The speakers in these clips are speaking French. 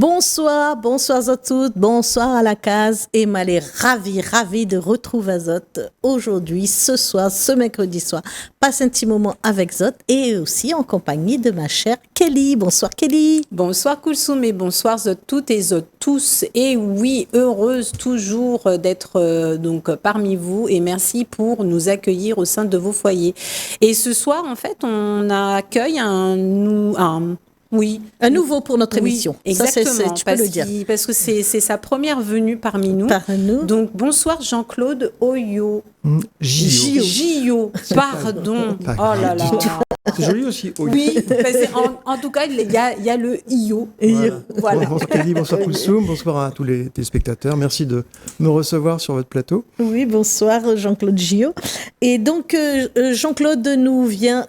Bonsoir à toutes, bonsoir à la case. Emma est ravie de retrouver Zot aujourd'hui, ce soir, ce mercredi soir. Passe un petit moment avec Zot et aussi en compagnie de ma chère Kelly. Bonsoir Kelly. Bonsoir Koulsoum et bonsoir Zot toutes et Zot tous. Et oui, heureuse toujours d'être donc parmi vous et merci pour nous accueillir au sein de vos foyers. Et ce soir, en fait, on accueille un nouveau pour notre émission. Exactement, ça, tu peux le dire. Parce que c'est sa première venue parmi nous. Donc, bonsoir Jean-Claude Oyo. Gio, pardon. Oh là là. C'est joli aussi. Oui, en tout cas, il y a le Io. Voilà. Bonsoir Kelly, bonsoir Koulsoum, bonsoir à tous les téléspectateurs. Merci de me recevoir sur votre plateau. Oui, bonsoir Jean-Claude Gio. Et donc, Jean-Claude nous vient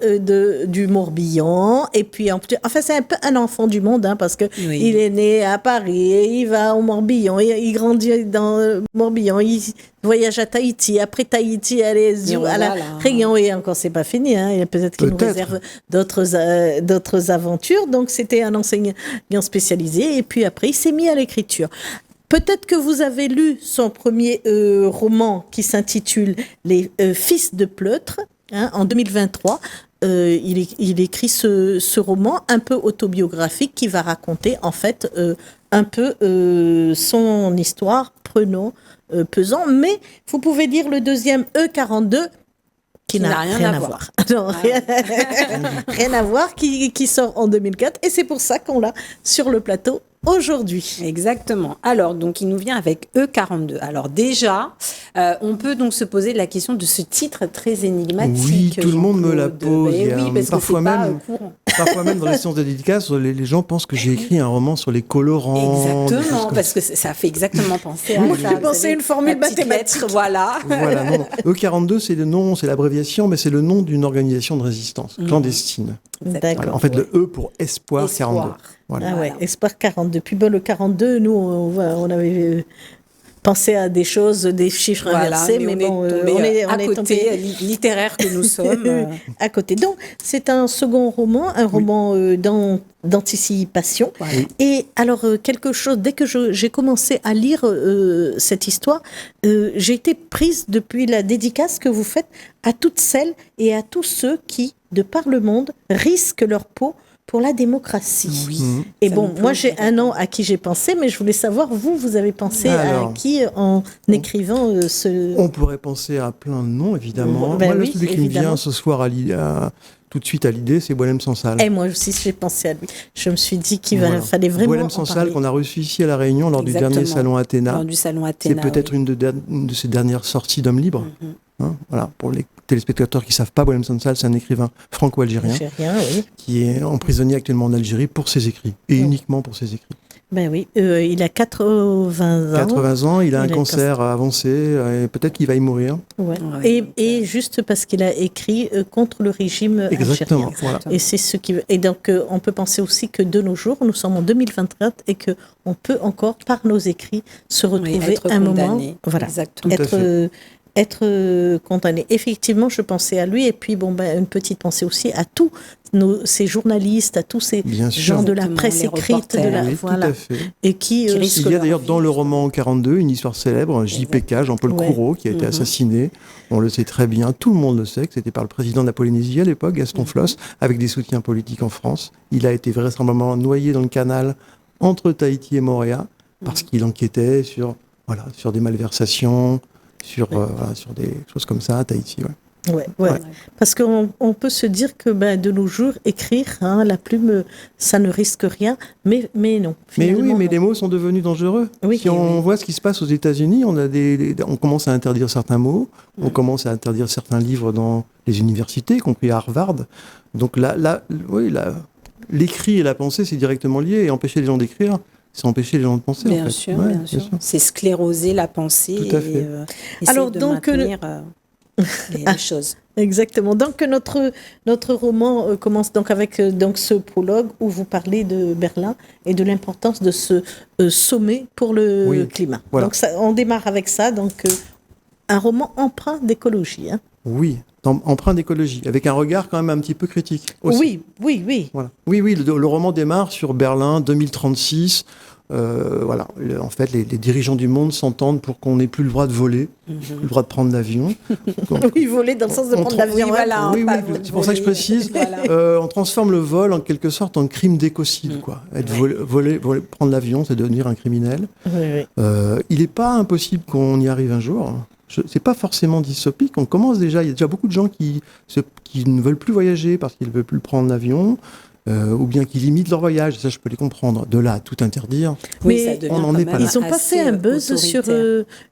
du Morbihan. Et puis, c'est un peu un enfant du monde, parce que il est né à Paris, il va au Morbihan, il grandit dans le Morbihan, il voyage à Tahiti, après Tahiti, à la Réunion, et encore c'est pas fini, peut-être qu'il nous réserve d'autres aventures. Donc c'était un enseignant spécialisé, et puis après il s'est mis à l'écriture. Peut-être que vous avez lu son premier roman qui s'intitule Les Fils de Pleutre, en 2023. Il écrit ce roman un peu autobiographique qui va raconter en fait un peu son histoire pesant, mais vous pouvez dire le deuxième E42 qui n'a rien à voir. Rien à voir, qui sort en 2004 et c'est pour ça qu'on l'a sur le plateau aujourd'hui. Exactement. Alors, donc, il nous vient avec E42. Alors, déjà, on peut donc se poser la question de ce titre très énigmatique. Oui, tout le monde me la pose. Parfois même dans les séances de dédicace, les gens pensent que j'ai écrit un roman sur les colorants. Exactement, parce que ça fait exactement penser à ça. J'ai pensé à une formule mathématique. Voilà, non. E42, c'est le nom, c'est l'abréviation, mais c'est le nom d'une organisation de résistance clandestine. D'accord. En fait, le E pour Espoir 42. Voilà. Espoir 42. Puis le 42, nous, on avait pensé à des choses, des chiffres inversés, mais on est à côté, littéraire que nous sommes. À côté. Donc, c'est un second roman, roman d'anticipation. Oui. Et alors, quelque chose, dès que j'ai commencé à lire cette histoire, j'ai été prise depuis la dédicace que vous faites à toutes celles et à tous ceux qui, de par le monde, risquent leur peau pour la démocratie. Oui. Et moi j'ai un nom à qui j'ai pensé, mais je voulais savoir, vous avez pensé à qui en écrivant ce... On pourrait penser à plein de noms, évidemment. Moi, celui qui me vient ce soir tout de suite à l'idée, c'est Boualem Sansal. Et moi aussi, j'ai pensé à lui. Je me suis dit qu'il fallait vraiment Boualem Sansal, qu'on a reçu ici à La Réunion lors du dernier Salon Athéna. C'est peut-être une de ses dernières sorties d'Homme Libre. Pour les téléspectateurs qui ne savent pas, Boualem Sansal, c'est un écrivain franco-algérien qui est emprisonné actuellement en Algérie pour ses écrits, et uniquement pour ses écrits. Il a 80 ans. 80 ans, il a un cancer avancé, et peut-être qu'il va y mourir. Et juste parce qu'il a écrit contre le régime algérien. Voilà. Et c'est ce qui... Et donc, on peut penser aussi que de nos jours, nous sommes en 2024 et qu'on peut encore, par nos écrits, se retrouver un moment... Voilà, être condamné. Effectivement, je pensais à lui, et puis une petite pensée aussi à tous ces journalistes, à tous ces gens de la presse écrite, tout à fait. Et qui il y a d'ailleurs dans le roman 42 une histoire célèbre, JPK, Jean-Paul Courreau, qui a été assassiné. On le sait très bien, tout le monde le sait, que c'était par le président de la Polynésie à l'époque, Gaston Floss, avec des soutiens politiques en France. Il a été vraisemblablement noyé dans le canal entre Tahiti et Moorea, parce qu'il enquêtait sur des malversations, sur des choses comme ça à Tahiti. Parce qu'on peut se dire que de nos jours, écrire, la plume, ça ne risque rien, mais non. Mais les mots sont devenus dangereux. On voit ce qui se passe aux États-Unis, on commence à interdire certains mots, on commence à interdire certains livres dans les universités, y compris à Harvard. Donc l'écrit et la pensée, c'est directement lié, et empêcher les gens d'écrire, c'est empêcher les gens de penser. Bien sûr. C'est scléroser la pensée. Tout à fait. Alors, donc, maintenir les choses. Exactement. Donc, notre roman commence donc avec ce prologue où vous parlez de Berlin et de l'importance de ce sommet pour le climat. Voilà. Donc, on démarre avec ça. Donc, un roman empreint d'écologie. Oui. empreint d'écologie, avec un regard quand même un petit peu critique aussi. Oui. Voilà. Oui, le roman démarre sur Berlin 2036. Voilà. En fait, les dirigeants du monde s'entendent pour qu'on n'ait plus le droit de voler, plus le droit de prendre l'avion. Oui, voler dans le sens de prendre l'avion. Oui, c'est pour ça que je précise. On transforme le vol en quelque sorte en crime d'écocide, quoi. Voler, prendre l'avion, c'est devenir un criminel. Oui. Il n'est pas impossible qu'on y arrive un jour. C'est pas forcément dystopique. On commence déjà. Il y a déjà beaucoup de gens qui ne veulent plus voyager parce qu'ils ne veulent plus prendre l'avion. Ou bien qui limitent leur voyage, ça je peux les comprendre. De là à tout interdire, mais on n'en est pas là. Ils n'ont pas fait un buzz sur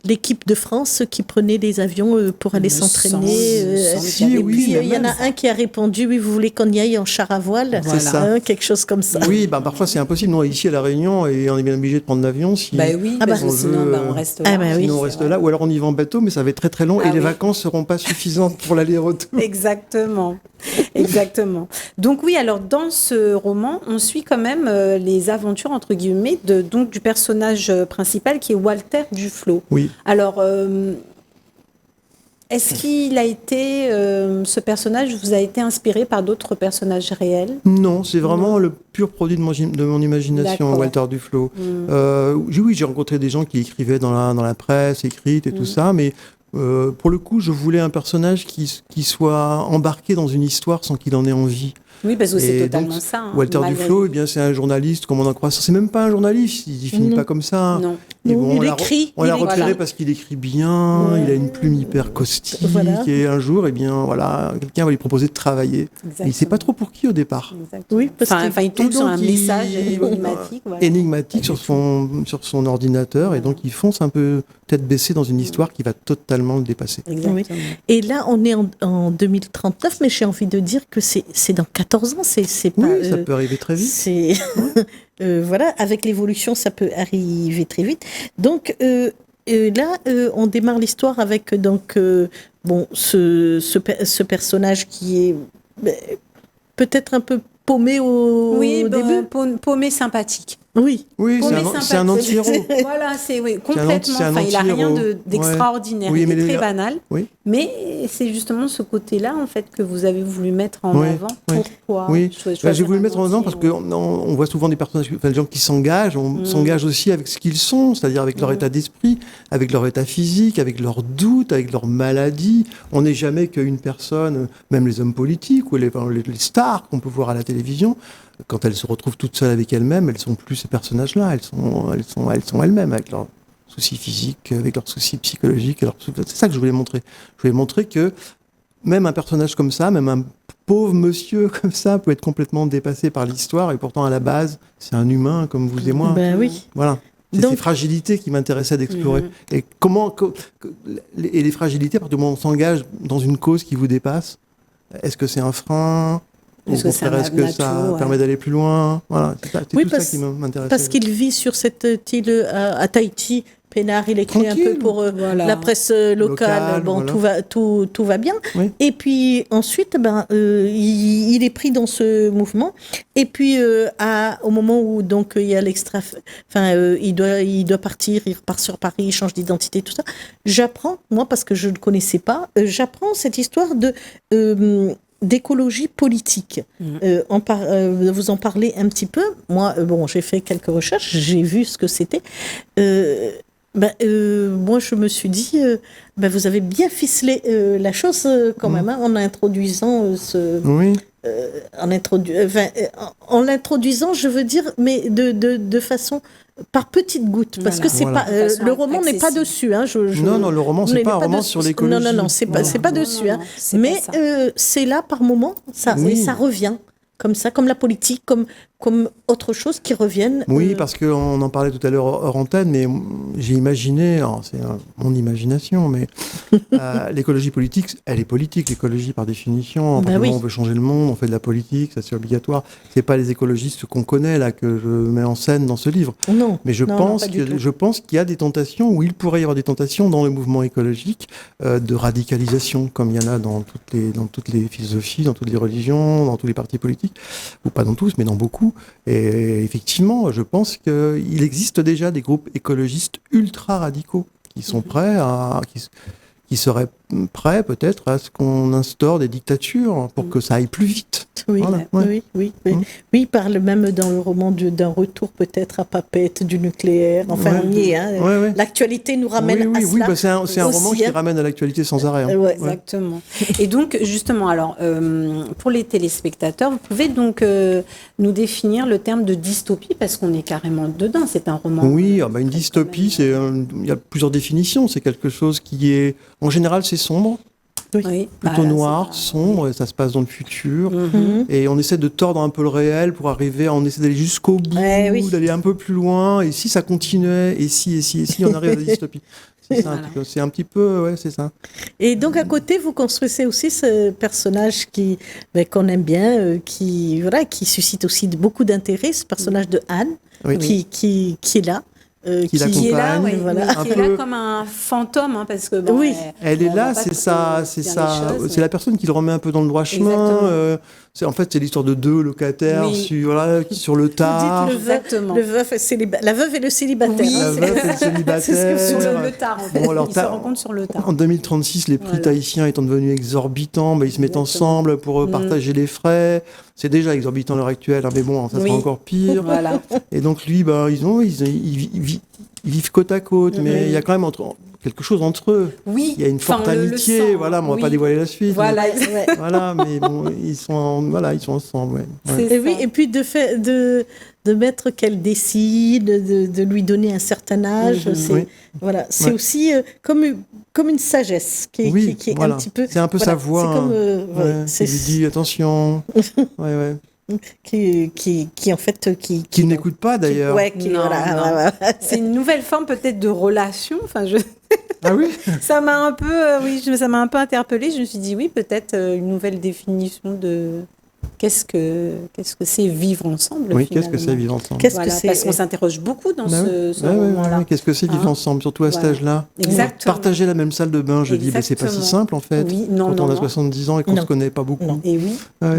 l'équipe de France qui prenait des avions pour aller s'entraîner. Et puis il y en a un qui a répondu, oui, vous voulez qu'on y aille en char à voile, c'est ça. Quelque chose comme ça. Oui, parfois c'est impossible. Nous, ici à La Réunion, et on est bien obligé de prendre l'avion. Si sinon on reste là. Sinon on reste là. Ou alors on y va en bateau, mais ça va être très très long et les vacances ne seront pas suffisantes pour l'aller-retour. Exactement. Donc oui, alors dans ce roman, on suit quand même les aventures, entre guillemets, du personnage principal qui est Walter Duflo. Oui. Alors, est-ce qu'il a été, ce personnage vous a été inspiré par d'autres personnages réels ? Non, c'est vraiment le pur produit de mon imagination, d'accord. Walter Duflo. Oui, j'ai rencontré des gens qui écrivaient dans la presse écrite et tout ça, mais pour le coup, je voulais un personnage qui soit embarqué dans une histoire sans qu'il en ait envie. Oui, parce que c'est totalement donc, ça. Walter Duflo, c'est un journaliste, comme on en croit. C'est même pas un journaliste, il finit pas comme ça. Non. Et bon, il écrit. On l'a repéré parce qu'il écrit bien, il a une plume hyper caustique, et un jour, quelqu'un va lui proposer de travailler. Il ne sait pas trop pour qui au départ. Exactement. Oui, parce il tombe sur un message énigmatique. Énigmatique sur son ordinateur, et donc il fonce un peu tête baissée dans une histoire qui va totalement le dépasser. Oui. Et là, on est en 2039, mais j'ai envie de dire que c'est dans 14 ans. C'est pas, ça peut arriver très vite. Voilà, avec l'évolution, ça peut arriver très vite. Donc là, on démarre l'histoire avec ce personnage qui est peut-être un peu paumé au début. Paumé sympathique. Oui, c'est un anti-héros. Voilà, complètement. Il n'a rien d'extraordinaire. Il est très banal. Oui. Mais c'est justement ce côté-là, en fait, que vous avez voulu mettre en avant. Pourquoi j'ai voulu le mettre en avant parce qu'on voit souvent des personnages, des gens qui s'engagent. On s'engage aussi avec ce qu'ils sont, c'est-à-dire avec leur état d'esprit, avec leur état physique, avec leurs doutes, avec leurs maladies. On n'est jamais qu'une personne, même les hommes politiques ou les stars qu'on peut voir à la télévision. Quand elles se retrouvent toutes seules avec elles-mêmes, elles ne sont plus ces personnages-là. Elles sont elles-mêmes, avec leurs soucis physiques, avec leurs soucis psychologiques. C'est ça que je voulais montrer. Je voulais montrer que même un personnage comme ça, même un pauvre monsieur comme ça, peut être complètement dépassé par l'histoire. Et pourtant, à la base, c'est un humain comme vous et moi. Ben oui. Voilà. C'est ces fragilités qui m'intéressaient d'explorer. Et les fragilités, à partir du moment où on s'engage dans une cause qui vous dépasse, est-ce que c'est un frein ? Est-ce que ça permet d'aller plus loin ? Voilà, c'est tout ça qui m'intéresse. Parce qu'il vit sur cette île à Tahiti, peinard, il écrit un peu pour la presse locale. Bon, tout va bien. Oui. Et puis ensuite, il est pris dans ce mouvement. Et puis au moment où donc il y a il doit partir, il repart sur Paris, il change d'identité, tout ça. J'apprends, moi parce que je ne connaissais pas, j'apprends cette histoire d'écologie politique. Vous en parlez un petit peu. Moi, j'ai fait quelques recherches, j'ai vu ce que c'était. Moi, je me suis dit, vous avez bien ficelé la chose quand même, en introduisant en l'introduisant, je veux dire, mais de façon par petites gouttes, parce que c'est pas le roman n'est pas dessus. Non, le roman c'est pas un roman sur l'écologie. Non, c'est pas dessus. Mais c'est là par moment, et ça revient. Comme ça, comme la politique, comme autre chose qui revienne. Oui, parce qu'on en parlait tout à l'heure hors antenne, mais j'ai imaginé, c'est mon imagination, mais l'écologie politique, elle est politique, l'écologie par définition. On veut changer le monde, on fait de la politique, ça c'est obligatoire. C'est pas les écologistes qu'on connaît là que je mets en scène dans ce livre. Non. Mais je pense qu'il y a des tentations, ou il pourrait y avoir des tentations dans le mouvement écologique de radicalisation, comme il y en a dans toutes les philosophies, dans toutes les religions, dans tous les partis politiques, ou pas dans tous, mais dans beaucoup. Et effectivement, je pense qu'il existe déjà des groupes écologistes ultra radicaux qui sont prêts qui seraient prêt peut-être à ce qu'on instaure des dictatures pour que ça aille plus vite. Oui, Voilà, oui. Oui, il parle même dans le roman d'un retour peut-être à Papette du nucléaire. Enfin, on y est. Hein. L'actualité nous ramène à cela. Oui, c'est un roman qui ramène à l'actualité sans arrêt. Hein. Exactement. Et donc, justement, alors, pour les téléspectateurs, vous pouvez donc nous définir le terme de dystopie, parce qu'on est carrément dedans, c'est un roman. Oui, une dystopie, il y a plusieurs définitions. C'est quelque chose qui est, en général, c'est sombre. Oui. Plutôt noir, sombre, et ça se passe dans le futur. Et on essaie de tordre un peu le réel pour arriver, on essaie d'aller jusqu'au bout, d'aller un peu plus loin. Et si ça continuait, et si, on arrive à la dystopie. C'est ça, c'est un petit peu, c'est ça. Et donc à côté, vous construisez aussi ce personnage qu'on aime bien, qui suscite aussi beaucoup d'intérêt, ce personnage de Anne, qui est là. Qui est là, qui est là comme un fantôme, hein, parce que elle est là, c'est la personne qui le remet un peu dans le droit chemin. C'est l'histoire de deux locataires sur le tard. La veuve et le célibataire. Oui, la veuve et le célibataire. Sur le tard, en fait. Ils se rencontrent sur le tard. En 2036, les prix tahitiens étant devenus exorbitants, ils se mettent ensemble pour partager les frais. C'est déjà exorbitant à l'heure actuelle, mais bon, ça sera encore pire. Voilà. Et donc lui, ils vivent côte à côte, mais il y a quand même quelque chose entre eux. Oui. Il y a une forte amitié, on va pas dévoiler la suite. Mais bon, ils sont ensemble. Et puis de mettre qu'elle décide, de lui donner un certain âge, c'est aussi comme une sagesse qui est un petit peu. C'est un peu sa voix. C'est lui dit attention. Qui en fait qui n'écoute pas d'ailleurs. C'est une nouvelle forme peut-être de relation. Enfin, Ah oui. Ça m'a un peu interpellée. Je me suis dit peut-être une nouvelle définition de qu'est-ce que c'est vivre ensemble. Oui, qu'est-ce que c'est vivre ensemble. Parce qu'on s'interroge beaucoup dans ce roman-là. Qu'est-ce que c'est vivre ensemble, surtout à cet âge-là. Exactement. Partager la même salle de bain, je dis, c'est pas si simple en fait. Quand on a 70 ans et qu'on se connaît pas beaucoup. Et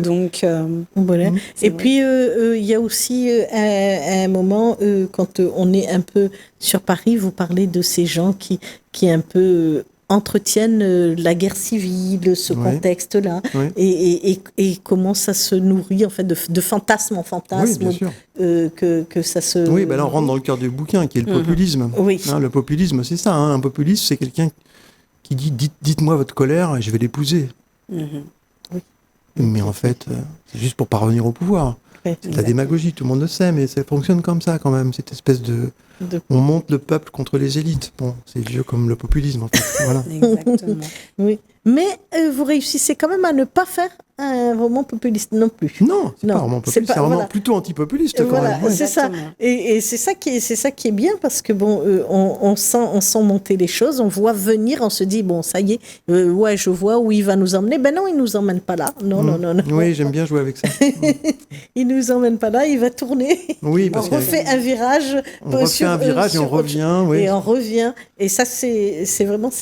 donc voilà. Et puis il y a aussi un moment quand on est un peu sur Paris, vous parlez de ces gens qui un peu entretiennent la guerre civile, ce contexte-là, et comment ça se nourrit en fait de fantasme en fantasme, que ça se... Oui, là on rentre dans le cœur du bouquin, qui est le populisme. Le populisme, c'est ça. Un populiste, c'est quelqu'un qui dit dites-moi votre colère et je vais l'épouser. Mais en fait, c'est juste pour parvenir au pouvoir. C'est de la démagogie, tout le monde le sait, mais ça fonctionne comme ça quand même, cette espèce on monte le peuple contre les élites. Bon, c'est vieux comme le populisme, en fait. Voilà. Exactement. Oui. Mais vous réussissez quand même à ne pas faire un roman populiste non plus. Non, c'est pas un roman populiste, c'est un roman plutôt antipopuliste quand même. C'est ça. Et c'est ça qui est bien, parce que bon, on sent monter les choses, on voit venir, on se dit bon, ça y est, je vois où il va nous emmener. Ben non, il nous emmène pas là. Non. Oui, j'aime bien jouer avec ça. Il nous emmène pas là, il va tourner. Oui, parce on refait un virage. On refait un virage et on revient. Et on revient. Et ça, c'est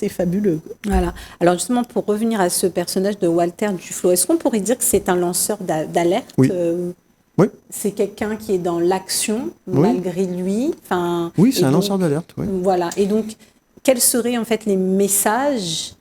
fabuleux. Voilà. Alors justement, pour revenir à ce personnage de Walter Duflo, est-ce qu'on pourrait dire que c'est un lanceur d'alerte? Oui. C'est quelqu'un qui est dans l'action malgré lui. Oui, c'est un lanceur d'alerte. Oui. Voilà. Et donc, quels seraient en fait les messages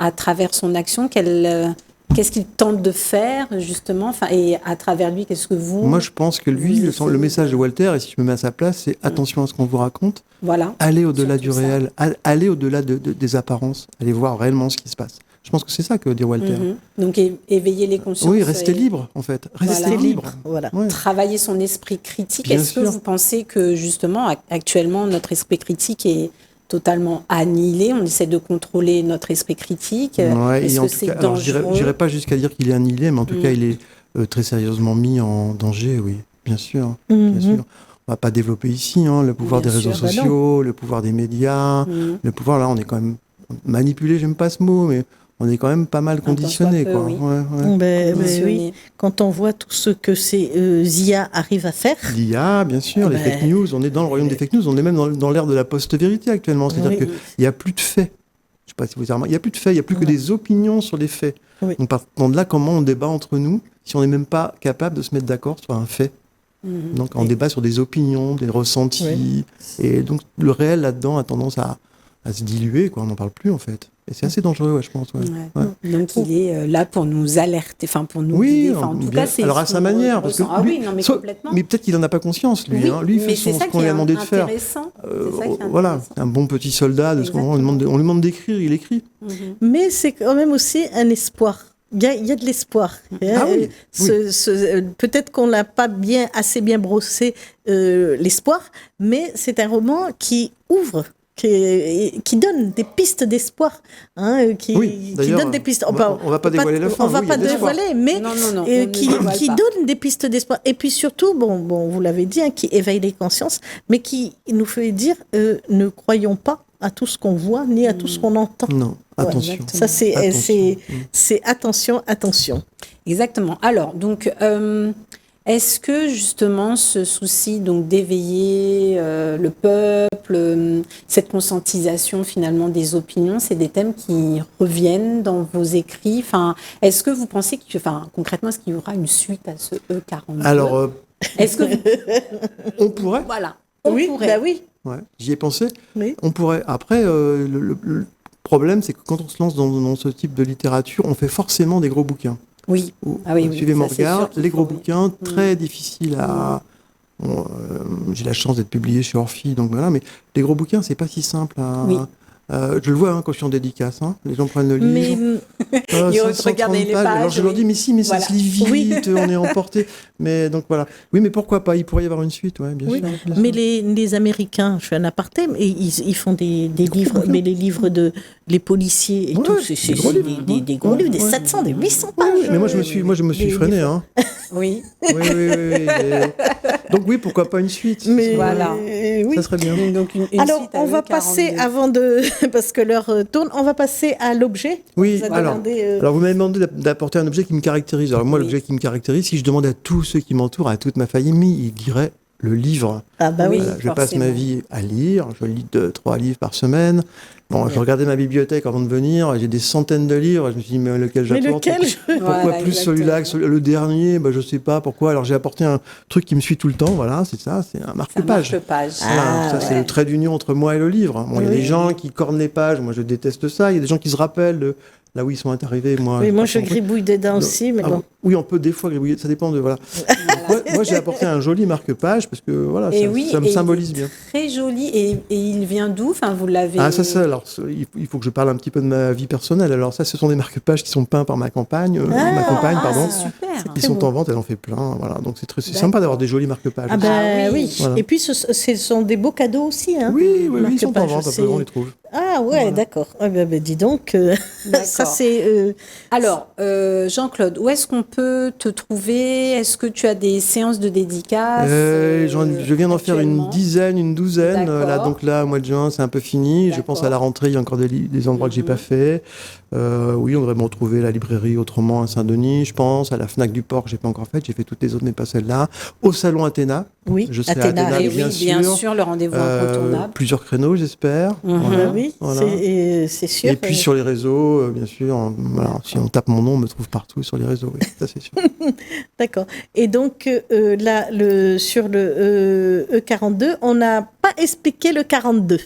à travers son action, qu'est-ce qu'il tente de faire justement, et à travers lui, qu'est-ce que vous... Moi, je pense que lui, le message de Walter, et si je me mets à sa place, c'est attention à ce qu'on vous raconte. Voilà. Allez au-delà du réel, allez au-delà des apparences, allez voir réellement ce qui se passe. Je pense que c'est ça que veut dire Walter. Donc éveiller les consciences. Oui, rester libre en fait. Rester libre. Voilà. Travailler son esprit critique. Bien Est-ce sûr. que vous pensez que justement, actuellement, notre esprit critique est totalement annihilé? On essaie de contrôler notre esprit critique. Est-ce que c'est dangereux? Je n'irai pas jusqu'à dire qu'il est annihilé, mais en tout cas, il est très sérieusement mis en danger, oui, bien sûr. Bien sûr. On ne va pas développer ici le pouvoir des réseaux sociaux, le pouvoir des médias, le pouvoir, là, on est quand même manipulé, j'aime pas ce mot, mais on est quand même pas mal conditionné. Oui. Quand on voit tout ce que ces IA arrivent à faire. L'IA, bien sûr, les fake news, on est dans le royaume des fake news, on est même dans l'ère de la post-vérité actuellement, c'est-à-dire qu'il n'y a plus de faits. Je ne sais pas si vous avez remarqué, il n'y a plus de faits, il n'y a plus que des opinions sur les faits. Donc partant de là, comment on débat entre nous si on n'est même pas capable de se mettre d'accord sur un fait? Donc on débat sur des opinions, des ressentis, et donc le réel là-dedans a tendance à à se diluer, quoi. On n'en parle plus, en fait. Et c'est assez dangereux, je pense. Donc, il est là pour nous alerter, pour nous guider. En tout cas, c'est alors, à sa manière. Parce que lui, complètement. Mais peut-être qu'il n'en a pas conscience, lui. Lui, il fait ce qu'on lui a demandé de faire. Voilà, un bon petit soldat de ce moment. On lui demande d'écrire, il écrit. Mais c'est quand même aussi un espoir. Il y a de l'espoir. Peut-être qu'on l'a pas assez bien brossé l'espoir, mais c'est un roman qui ouvre, qui donne des pistes d'espoir, qui donne des pistes. On va pas dévoiler la fin. On va pas dévoiler, mais qui donne des pistes d'espoir. Et puis surtout, bon, vous l'avez dit, qui éveille les consciences, mais qui nous fait dire ne croyons pas à tout ce qu'on voit ni à tout ce qu'on entend. Non, attention. Ça c'est attention. Exactement. Alors donc. Est-ce que justement ce souci donc d'éveiller le peuple, cette conscientisation finalement des opinions, c'est des thèmes qui reviennent dans vos écrits. Est-ce que vous pensez concrètement, est-ce qu'il y aura une suite à ce E42 ? Alors, est-ce que on pourrait. Voilà. On pourrait. Oui. Ouais, j'y ai pensé. Oui. On pourrait. Après, le problème, c'est que quand on se lance dans ce type de littérature, on fait forcément des gros bouquins. Oui. Suivez mon regard, les gros bouquins, très difficiles à... j'ai la chance d'être publié chez Orphy, donc voilà, mais les gros bouquins, c'est pas si simple à... je le vois quand je suis en dédicace, les gens prennent le livre. Ils regardent les pages. Alors je leur dis, mais ça se lit vite, on est emporté. Mais donc voilà. Oui, mais pourquoi pas ? Il pourrait y avoir une suite, bien sûr. Mais les Américains, je fais un aparté, mais ils font des livres, mais les livres les policiers et tout, c'est des gros livres, des 700, des 800 pages. Mais moi je me suis freiné. Oui. Donc oui, pourquoi pas une suite ? Mais voilà. Ça serait bien. Donc une alors, suite on va passer, avant de... parce que l'heure tourne, on va passer à l'objet. Oui, alors vous m'avez demandé d'apporter un objet qui me caractérise. Alors moi, l'objet qui me caractérise, si je demande à tous ceux qui m'entourent, à toute ma famille, ils diraient le livre. Ah bah oui, je passe ma vie à lire, je lis 2-3 livres par semaine. Bon, je regardais ma bibliothèque avant de venir, j'ai des centaines de livres, je me suis dit, mais lequel j'apporte ? Pourquoi plus celui-là que le dernier ? Je sais pas pourquoi. Alors j'ai apporté un truc qui me suit tout le temps, voilà, c'est ça, c'est un marque-page. C'est le trait d'union entre moi et le livre. Bon, il y a des gens qui cornent les pages, moi je déteste ça, il y a des gens qui se rappellent là où ils sont arrivés. Moi je gribouille dedans aussi, mais bon. Oui, on peut des fois gribouiller, ça dépend de... Voilà. Moi, j'ai apporté un joli marque-page, parce que voilà, ça me symbolise bien. Très joli, et il vient d'où ? Vous l'avez... Alors, il faut que je parle un petit peu de ma vie personnelle. Alors ça, ce sont des marque-pages qui sont peints par ma compagne, pardon. C'est super. Ils sont en vente, elle en fait plein, voilà. Donc c'est sympa d'avoir des jolis marque-pages. Oui. Voilà. Et puis ce sont des beaux cadeaux aussi, Oui, ils sont en vente, on les trouve. Ah ouais, voilà. D'accord. Dis donc, ça c'est... Alors, Jean-Claude, où est-ce qu'on peut te trouver ? Est-ce que tu as des séances de dédicaces ? Je viens d'en faire une douzaine. Donc là, au mois de juin, c'est un peu fini. Je pense à la rentrée, il y a encore des endroits que j'ai pas fait. Oui, on devrait me retrouver à la librairie Autrement à Saint-Denis, je pense, à la Fnac du Port que j'ai pas encore faite. J'ai fait toutes les autres, mais pas celle-là. Au salon Athéna. Oui, je serai à Athéna, bien sûr, le rendez-vous incontournable. Plusieurs créneaux, j'espère. Oui, c'est sûr. Et puis sur les réseaux, bien sûr. Si on tape mon nom, on me trouve partout sur les réseaux. Oui, ça c'est sûr. D'accord. Et donc là, sur le E42, on n'a pas expliqué le 42.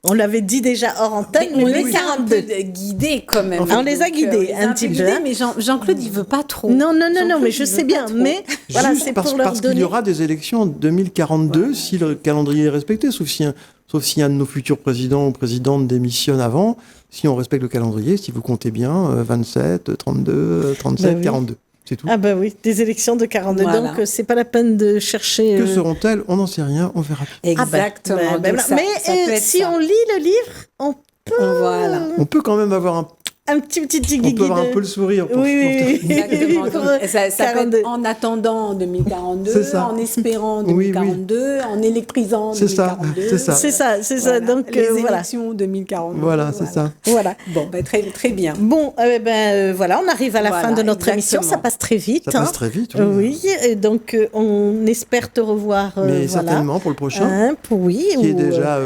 On l'avait dit déjà hors antenne, mais les 42 guidés quand même. On les a guidés un petit peu. Mais Jean-Claude, il veut pas trop. Non, mais je sais bien. Mais voilà, c'est pour leur donner. Parce qu'il y aura des élections en 2042 si le calendrier est respecté, sauf si un de nos futurs présidents ou présidentes démissionne avant. Si on respecte le calendrier, si vous comptez bien, 27, 32, 37, 42. C'est tout. Ah bah oui, des élections de 42, donc c'est pas la peine de chercher... Que seront-elles ? On n'en sait rien, on verra. Exactement. Mais si on lit le livre, on peut quand même avoir un petit on peut avoir un peu le sourire. Exactement. Donc, ça peut être en attendant 2042, en espérant 2042, en électrisant 2042. C'est ça. Donc, les élections 2042. Voilà, c'est ça. Voilà. Bon, très, très bien. Bon, voilà, on arrive à la fin de notre émission. Ça passe très vite. Ça passe très vite, oui. Et donc, on espère te revoir. Mais certainement pour le prochain. Oui. Qui est déjà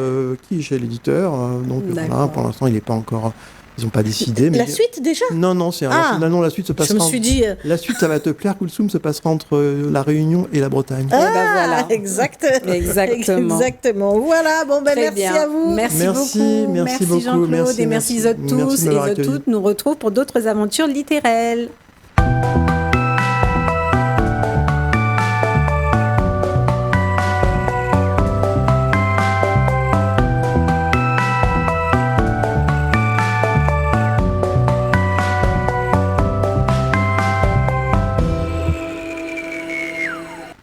chez l'éditeur. Donc, voilà, pour l'instant, il n'est pas encore... Ils n'ont pas décidé. Mais... La suite déjà? Non, c'est non, la suite se passera. Je me suis dit. La suite, ça va te plaire. Kulsoum se passera entre la Réunion et la Bretagne. Voilà. Exactement. Exactement. Voilà. Bon, merci bien. à vous. Merci beaucoup. Merci beaucoup. Jean-Claude et merci à tous et à toutes. Nous retrouve pour d'autres aventures littéraires.